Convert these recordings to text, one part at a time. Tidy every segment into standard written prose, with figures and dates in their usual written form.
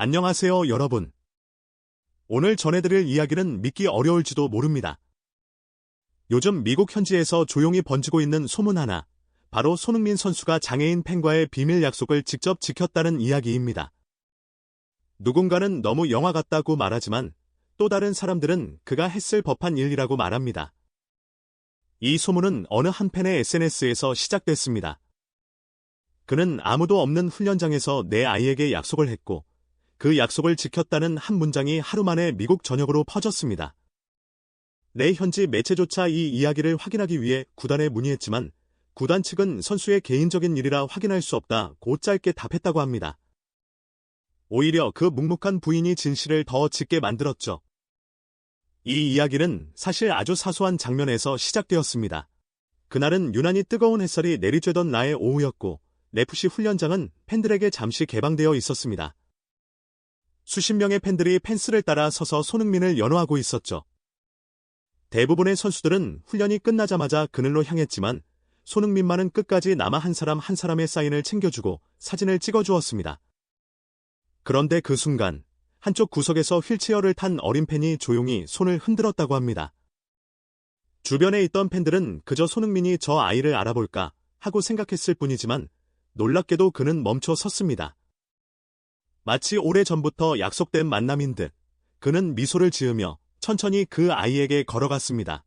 안녕하세요, 여러분. 오늘 전해드릴 이야기는 믿기 어려울지도 모릅니다. 요즘 미국 현지에서 조용히 번지고 있는 소문 하나, 바로 손흥민 선수가 장애인 팬과의 비밀 약속을 직접 지켰다는 이야기입니다. 누군가는 너무 영화 같다고 말하지만 또 다른 사람들은 그가 했을 법한 일이라고 말합니다. 이 소문은 어느 한 팬의 SNS에서 시작됐습니다. 그는 아무도 없는 훈련장에서 내 아이에게 약속을 했고 그 약속을 지켰다는 한 문장이 하루 만에 미국 전역으로 퍼졌습니다. 내 현지 매체조차 이 이야기를 확인하기 위해 구단에 문의했지만 구단 측은 선수의 개인적인 일이라 확인할 수 없다고 짧게 답했다고 합니다. 오히려 그 묵묵한 부인이 진실을 더 짙게 만들었죠. 이 이야기는 사실 아주 사소한 장면에서 시작되었습니다. 그날은 유난히 뜨거운 햇살이 내리쬐던 나의 오후였고 FC 훈련장은 팬들에게 잠시 개방되어 있었습니다. 수십 명의 팬들이 펜스를 따라 서서 손흥민을 연호하고 있었죠. 대부분의 선수들은 훈련이 끝나자마자 그늘로 향했지만 손흥민만은 끝까지 남아 한 사람 한 사람의 사인을 챙겨주고 사진을 찍어주었습니다. 그런데 그 순간 한쪽 구석에서 휠체어를 탄 어린 팬이 조용히 손을 흔들었다고 합니다. 주변에 있던 팬들은 그저 손흥민이 저 아이를 알아볼까 하고 생각했을 뿐이지만 놀랍게도 그는 멈춰 섰습니다. 마치 오래전부터 약속된 만남인 듯 그는 미소를 지으며 천천히 그 아이에게 걸어갔습니다.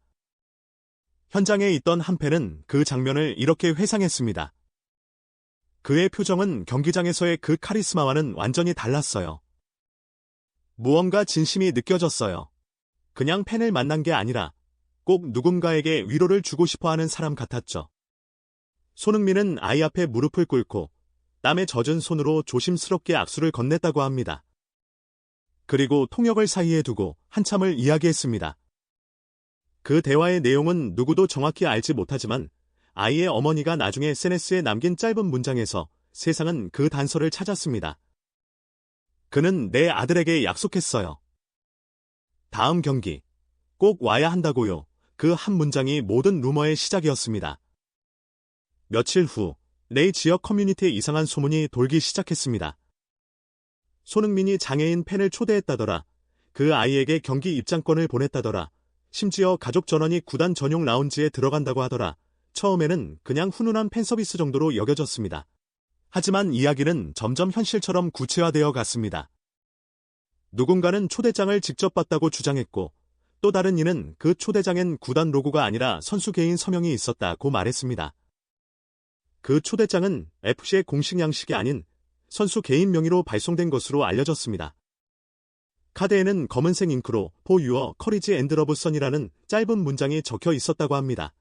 현장에 있던 한 팬은 그 장면을 이렇게 회상했습니다. 그의 표정은 경기장에서의 그 카리스마와는 완전히 달랐어요. 무언가 진심이 느껴졌어요. 그냥 팬을 만난 게 아니라 꼭 누군가에게 위로를 주고 싶어하는 사람 같았죠. 손흥민은 아이 앞에 무릎을 꿇고 땀에 젖은 손으로 조심스럽게 악수를 건넸다고 합니다. 그리고 통역을 사이에 두고 한참을 이야기했습니다. 그 대화의 내용은 누구도 정확히 알지 못하지만 아이의 어머니가 나중에 SNS에 남긴 짧은 문장에서 세상은 그 단서를 찾았습니다. 그는 내 아들에게 약속했어요. 다음 경기 꼭 와야 한다고요. 그 한 문장이 모든 루머의 시작이었습니다. 며칠 후 내 지역 커뮤니티에 이상한 소문이 돌기 시작했습니다. 손흥민이 장애인 팬을 초대했다더라. 그 아이에게 경기 입장권을 보냈다더라. 심지어 가족 전원이 구단 전용 라운지에 들어간다고 하더라. 처음에는 그냥 훈훈한 팬서비스 정도로 여겨졌습니다. 하지만 이야기는 점점 현실처럼 구체화되어 갔습니다. 누군가는 초대장을 직접 받다고 주장했고 또 다른 이는 그 초대장엔 구단 로고가 아니라 선수 개인 서명이 있었다고 말했습니다. 그 초대장은 FC의 공식 양식이 아닌 선수 개인 명의로 발송된 것으로 알려졌습니다. 카드에는 검은색 잉크로 For Your Courage and Love Son이라는 짧은 문장이 적혀 있었다고 합니다.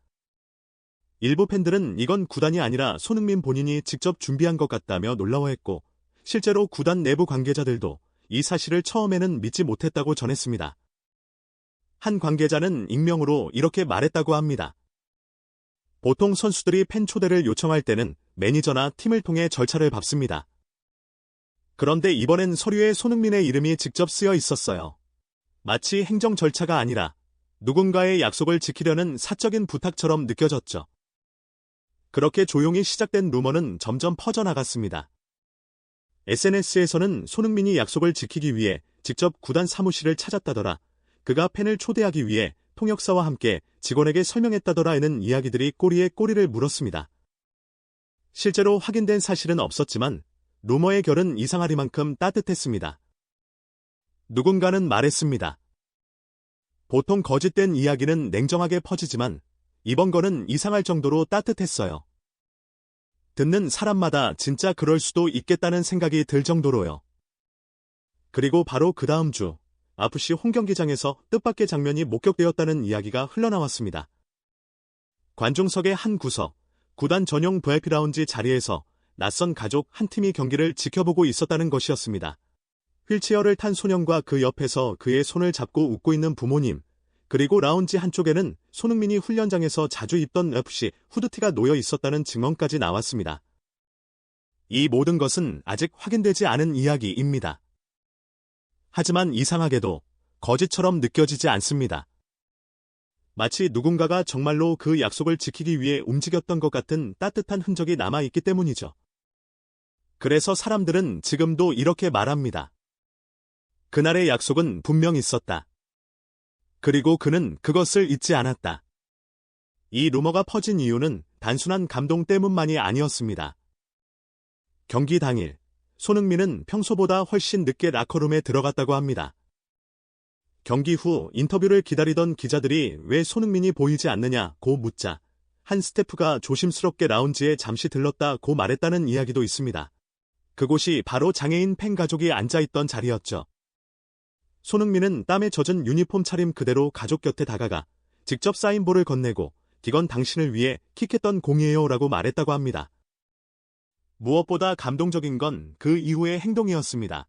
일부 팬들은 이건 구단이 아니라 손흥민 본인이 직접 준비한 것 같다며 놀라워했고 실제로 구단 내부 관계자들도 이 사실을 처음에는 믿지 못했다고 전했습니다. 한 관계자는 익명으로 이렇게 말했다고 합니다. 보통 선수들이 팬 초대를 요청할 때는 매니저나 팀을 통해 절차를 밟습니다. 그런데 이번엔 서류에 손흥민의 이름이 직접 쓰여 있었어요. 마치 행정 절차가 아니라 누군가의 약속을 지키려는 사적인 부탁처럼 느껴졌죠. 그렇게 조용히 시작된 루머는 점점 퍼져나갔습니다. SNS에서는 손흥민이 약속을 지키기 위해 직접 구단 사무실을 찾았다더라. 그가 팬을 초대하기 위해 통역사와 함께 직원에게 설명했다더라는 이야기들이 꼬리에 꼬리를 물었습니다. 실제로 확인된 사실은 없었지만 루머의 결은 이상하리만큼 따뜻했습니다. 누군가는 말했습니다. 보통 거짓된 이야기는 냉정하게 퍼지지만 이번 거는 이상할 정도로 따뜻했어요. 듣는 사람마다 진짜 그럴 수도 있겠다는 생각이 들 정도로요. 그리고 바로 그 다음 주 FC 홈경기장에서 뜻밖의 장면이 목격되었다는 이야기가 흘러나왔습니다. 관중석의 한 구석, 구단 전용 VIP 라운지 자리에서 낯선 가족 한 팀이 경기를 지켜보고 있었다는 것이었습니다. 휠체어를 탄 소년과 그 옆에서 그의 손을 잡고 웃고 있는 부모님, 그리고 라운지 한쪽에는 손흥민이 훈련장에서 자주 입던 FC 후드티가 놓여 있었다는 증언까지 나왔습니다. 이 모든 것은 아직 확인되지 않은 이야기입니다. 하지만 이상하게도 거짓처럼 느껴지지 않습니다. 마치 누군가가 정말로 그 약속을 지키기 위해 움직였던 것 같은 따뜻한 흔적이 남아있기 때문이죠. 그래서 사람들은 지금도 이렇게 말합니다. 그날의 약속은 분명 있었다. 그리고 그는 그것을 잊지 않았다. 이 루머가 퍼진 이유는 단순한 감동 때문만이 아니었습니다. 경기 당일, 손흥민은 평소보다 훨씬 늦게 라커룸에 들어갔다고 합니다. 경기 후 인터뷰를 기다리던 기자들이 왜 손흥민이 보이지 않느냐고 묻자 한 스태프가 조심스럽게 라운지에 잠시 들렀다고 말했다는 이야기도 있습니다. 그곳이 바로 장애인 팬 가족이 앉아있던 자리였죠. 손흥민은 땀에 젖은 유니폼 차림 그대로 가족 곁에 다가가 직접 사인볼을 건네고 이건 당신을 위해 킥했던 공이에요 라고 말했다고 합니다. 무엇보다 감동적인 건 그 이후의 행동이었습니다.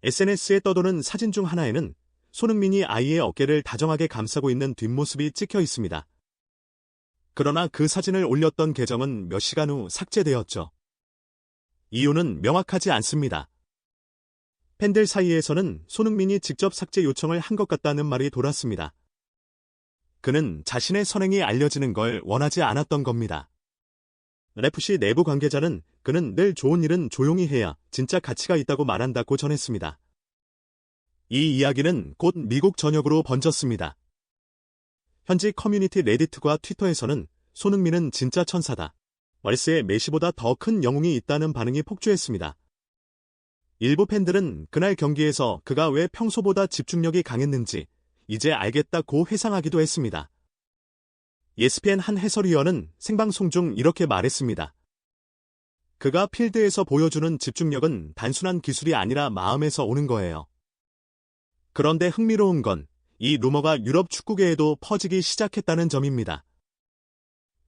SNS에 떠도는 사진 중 하나에는 손흥민이 아이의 어깨를 다정하게 감싸고 있는 뒷모습이 찍혀 있습니다. 그러나 그 사진을 올렸던 계정은 몇 시간 후 삭제되었죠. 이유는 명확하지 않습니다. 팬들 사이에서는 손흥민이 직접 삭제 요청을 한 것 같다는 말이 돌았습니다. 그는 자신의 선행이 알려지는 걸 원하지 않았던 겁니다. FC 내부 관계자는 그는 늘 좋은 일은 조용히 해야 진짜 가치가 있다고 말한다고 전했습니다. 이 이야기는 곧 미국 전역으로 번졌습니다. 현지 커뮤니티 레디트과 트위터에서는 손흥민은 진짜 천사다. 월스의 메시보다 더 큰 영웅이 있다는 반응이 폭주했습니다. 일부 팬들은 그날 경기에서 그가 왜 평소보다 집중력이 강했는지 이제 알겠다고 회상하기도 했습니다. ESPN 한 해설위원은 생방송 중 이렇게 말했습니다. 그가 필드에서 보여주는 집중력은 단순한 기술이 아니라 마음에서 오는 거예요. 그런데 흥미로운 건 이 루머가 유럽 축구계에도 퍼지기 시작했다는 점입니다.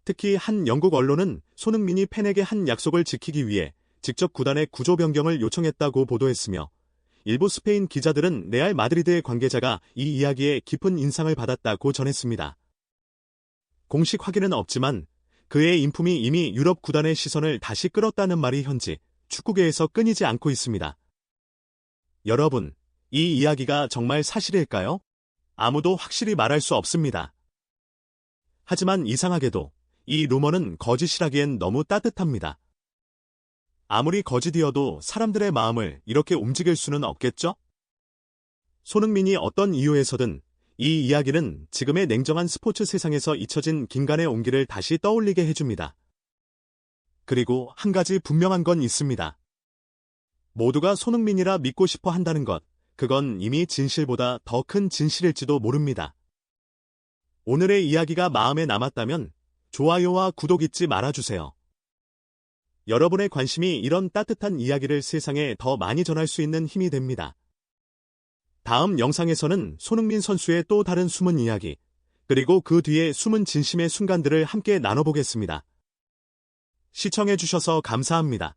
특히 한 영국 언론은 손흥민이 팬에게 한 약속을 지키기 위해 직접 구단의 구조 변경을 요청했다고 보도했으며 일부 스페인 기자들은 레알 마드리드의 관계자가 이 이야기에 깊은 인상을 받았다고 전했습니다. 공식 확인은 없지만 그의 인품이 이미 유럽 구단의 시선을 다시 끌었다는 말이 현지 축구계에서 끊이지 않고 있습니다. 여러분, 이 이야기가 정말 사실일까요? 아무도 확실히 말할 수 없습니다. 하지만 이상하게도 이 루머는 거짓이라기엔 너무 따뜻합니다. 아무리 거짓이어도 사람들의 마음을 이렇게 움직일 수는 없겠죠? 손흥민이 어떤 이유에서든 이 이야기는 지금의 냉정한 스포츠 세상에서 잊혀진 긴간의 온기를 다시 떠올리게 해줍니다. 그리고 한 가지 분명한 건 있습니다. 모두가 손흥민이라 믿고 싶어 한다는 것, 그건 이미 진실보다 더 큰 진실일지도 모릅니다. 오늘의 이야기가 마음에 남았다면 좋아요와 구독 잊지 말아주세요. 여러분의 관심이 이런 따뜻한 이야기를 세상에 더 많이 전할 수 있는 힘이 됩니다. 다음 영상에서는 손흥민 선수의 또 다른 숨은 이야기, 그리고 그 뒤에 숨은 진심의 순간들을 함께 나눠보겠습니다. 시청해주셔서 감사합니다.